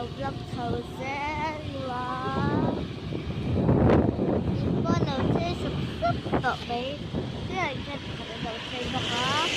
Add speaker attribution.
Speaker 1: vlog thời gian là những con đầu tiên sụp sụp tọt bé cái này trên đầu tiên đó